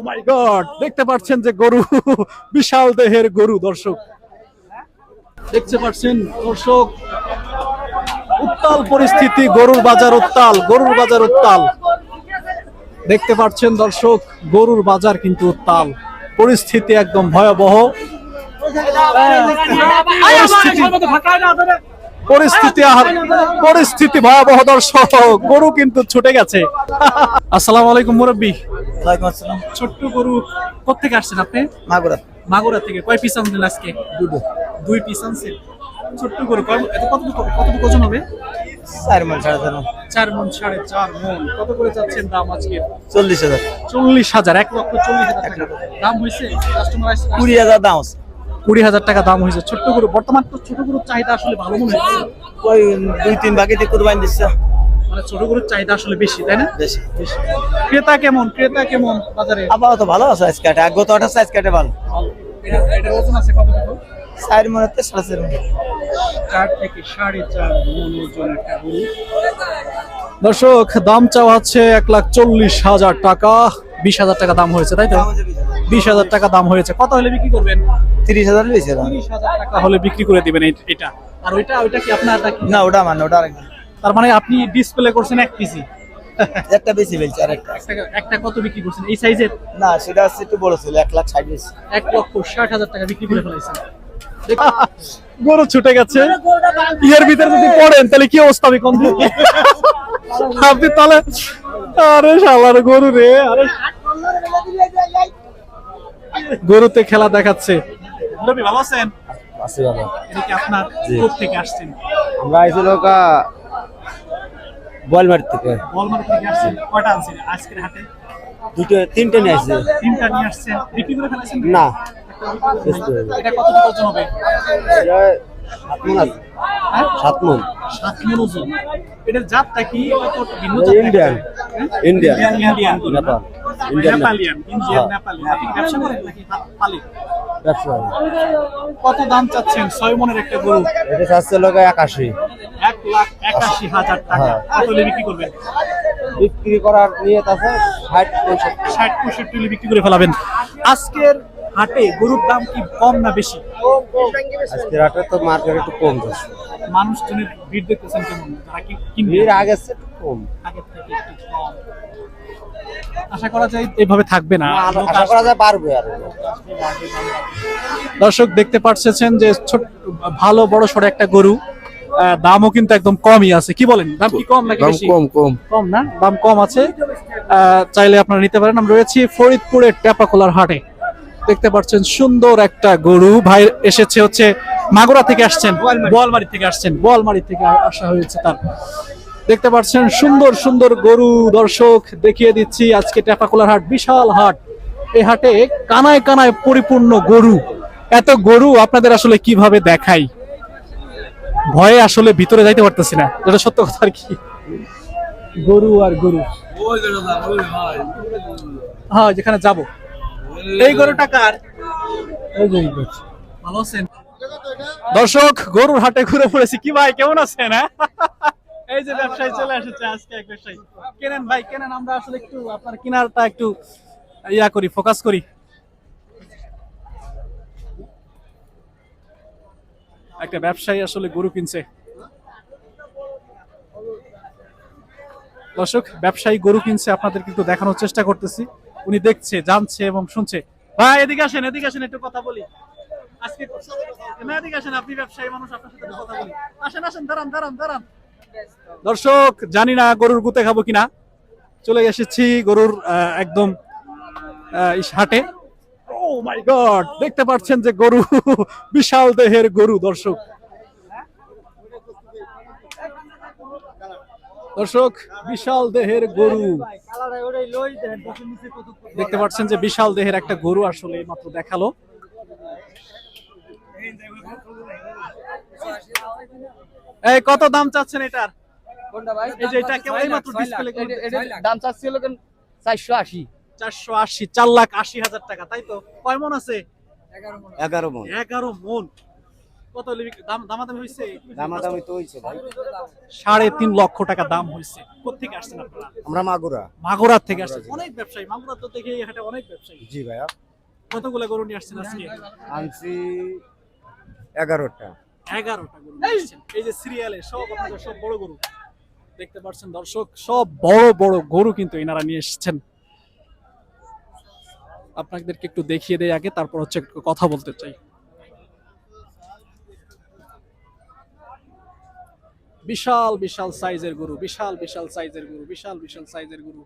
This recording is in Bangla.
মাই গড, দেখতে পাচ্ছেন যে গরু বিশাল দেহের গরু। দর্শক দেখতে পাচ্ছেন, দর্শক উত্তাল পরিস্থিতি, গরুর বাজার উত্তাল, গরুর বাজার উত্তাল। দেখতে পাচ্ছেন দর্শক, গরুর বাজার কিন্তু উত্তাল, পরিস্থিতি একদম ভয়াবহ। পরিস্থিতি ভয়াবহ দর্শক, গরু কিন্তু ছুটে গেছে। আসসালামু আলাইকুম মুরব্বী। ওয়ালাইকুম আসসালাম। ছোট্ট গরু কোথেকে আসছেন আপনি? মাগুরা। মাগুরা থেকে। কয় পিস আনছেন আজকে? দুই পিস আনছেন। ছোট্ট গরু কতটুকু ওজন হবে? 4 মণ 4.5 4 মণ 4.5 মণ। কত করে যাচ্ছেন দাম আজকে? 40,000। 40,000, 1,40,000 টাকা দাম হয়েছে। কাস্টমার 20,000 দাম আছে। 20,000 টাকা দাম হয়েছে ছোট্ট গরু। বর্তমান তো ছোট গরুর চাহিদা আসলে ভালো মনে হচ্ছে। ওই 2-3 বাকিতে কুরবানি দিচ্ছে। মানে ছোট গরুর চাহিদা আসলে বেশি, তাই না? বেশি। ক্রেতা কেমন বাজারে? আপাতত ভালো আছে আজকে কাটে, গত 28 সাইজ কাটে ভালো। এটার ওজন আছে কতটুকু? 4 মণতে 4.5 মণ। 4 থেকে 4.5 মণ ওজন একটা গরু। দর্শক দাম চাওয়া হচ্ছে 1,40,000 টাকা। 20,000 টাকা দাম হয়েছে, তাই তো? 20,000 টাকা দাম হয়েছে। কত হলে বিক্রি করবেন? 30,000 লইছে। 30,000 টাকা হলে বিক্রি করে দিবেন এটা। আর ওইটা কি আপনার? না, ওটা মানে ওটা আরেকটা। তার মানে আপনি ডিসপ্লে করছেন এক পিসি। একটা বেশি বলছে আর একটা কত বিক্রি করছেন এই সাইজের? না, সেটা আছে একটু বড় ছিল, 1,60,000 বেশি। 1,60,000 টাকা বিক্রি করে ফেলাইছেন। গরু ছুটে গেছে। এর ভিতরে যদি পড়েন তাহলে কি অবস্থা হবে কোন দিন? আপনি তাহলে, আরে শালার গরু রে, আরে গরুতে খেলা দেখাচ্ছে। রবি ভালো আছেন? আছে বাবা। এটা কি আপনার? কোথা থেকে আসছেন? আমরা আইছিল বলমার থেকে। বলমার থেকে আসছেন। কয়টা আনছেন আজকের হাটে? তিনটা নিয়ে আসছে। তিনটা নিয়ে আসছেন। বিক্রি করে ফেলেছেন? না, এটা কতটুকু ওজন হবে? 7 মণ আছে। 7 মণ। 7 মণ ওজন। এটার জাতটা কি? এটা তো ভিন্ন জাত। ইন্ডিয়ান। নেপাল। Indian Nepalian. আপনি ব্যবসা করেন নাকি পালেন? ব্যবসা। কত দাম চাচ্ছেন 6 মণের একটা গরু? এটা চাচ্ছে 81। 1,81,000 টাকা। কত হলে বিক্রি করবেন? বিক্রি করার নিয়ত আছে 60-65 হলে বিক্রি করে ফেলাবেন। আজকের হাটে গরুর দাম কি কম না বেশি? আজকের হাটে তো মার্কেট একটু কম যাচ্ছে। মানুষজনের ভিড় দেখতেছেন কেমন? যারা কি কিনবে? ভিড় আগের চেয়ে একটু কম। আগের থেকে একটু কম। আশা করা যায় এইভাবে থাকবে না। আশা করা যায় বাড়বে আর। দর্শক দেখতে পাচ্ছেন যে ছোট ভালো বড় সড়ো একটা গরু। দামও কিন্তু একদম কমই আছে। কি বলেন, দাম কি কম নাকি বেশি? কম না, দাম কম আছে। চাইলে আপনারা নিতে পারেন। আমরা রয়েছি ফরিদপুরের টেপাখোলার হাটে। দেখতে পাচ্ছেন সুন্দর একটা গরু। ভাই এসেছে হচ্ছে মাগুরা থেকে আসছেন, বোয়ালমারি থেকে আসছেন, বোয়ালমারি থেকে আসা হয়েছে তার। দেখতে পাচ্ছেন সুন্দর সুন্দর গরু। দর্শক দেখিয়ে দিচ্ছি, আজকে টেপাখোলার হাট বিশাল হাট। এই হাটে কানায় কানায় পরিপূর্ণ গরু। এত গরু আপনাদের আসলে কিভাবে দেখাই, ভয়ে আসলে ভিতরে যাইতে পারতেছি না, যেটা সত্য কথা আর কি। গরু আর গরু। হ্যাঁ, যেখানে যাব। এই গরুটা কার? ভালো আছেন? দর্শক গরুর হাটে ঘুরে পড়েছি। কি ভাই কেমন আছেন? এই যে ব্যবসায়ী চলে এসেছে আজকে, এক ব্যবসায়ী। কেনেন ভাই কেনেন, আমরা আসলে একটু আপনার কিনারটা একটু ইয়া করি, ফোকাস করি। একটা ব্যবসায়ী আসলে গরু কিনছে। দর্শক ব্যবসায়ী গরু কিনছে, আপনাদের কিন্তু দেখানোর চেষ্টা করতেছি। উনি দেখছে, জানছে এবং শুনছে। ভাই এদিকে আসেন, এদিকে আসেন, একটু কথা বলি আজকে। এদিকে আসেন, আপনি ব্যবসায়ী মানুষ, আপনার সাথে কথা বলি। আসেন আসেন, দাঁড়ান দাঁড়ান দাঁড়ান। দর্শক জানি না গরুর গুতে খাবো কিনা, চলে এসেছি গরুর একদম হাটে। ও মাই গড, দেখতে পাচ্ছেন যে গরু বিশাল দেহের গরু। দর্শক বিশাল দেহের গরু দেখতে পাচ্ছেন যে বিশাল দেহের একটা গরু আসলে মাত্র দেখালো। এই কত দাম চাচ্ছেন এটার? এই যে এটা কেবল এইমাত্র ডিসপ্লে দাম চাচ্ছিল 480। 480,000 টাকা, তাই তো? কয় মণ আছে? 11 মণ। 11 মণ। কত দামাদামি হয়েছে? দামাদামি তো হয়েছে ভাই। 3.5 লক্ষ টাকা দাম হয়েছে। কোথেকে আসছেন আপনারা? আমরা মাগুরা। মাগুরা থেকে আসছেন। অনেক ব্যবসায়ী, মাগুরা তো দেখে এই হাটে অনেক ব্যবসায়ী। জি ভাইয়া। কতগুলো গরু নিয়ে আসছেন আজকে? আনছি 11টা। 11টা গরু নিয়ে আসছেন। এই যে সিরিয়ালে সব আপনাদের সব বড় গরু দেখতে পাচ্ছেন দর্শক, সব বড় বড় গরু কিন্তু এনারা নিয়ে এসেছেন। আপনাদেরকে একটু দেখিয়ে দেই আগে, তারপর হচ্ছে একটু কথা বলতে চাই। বিশাল বিশাল সাইজের গরু, বিশাল বিশাল সাইজের গরু, বিশাল বিশাল সাইজের গরু।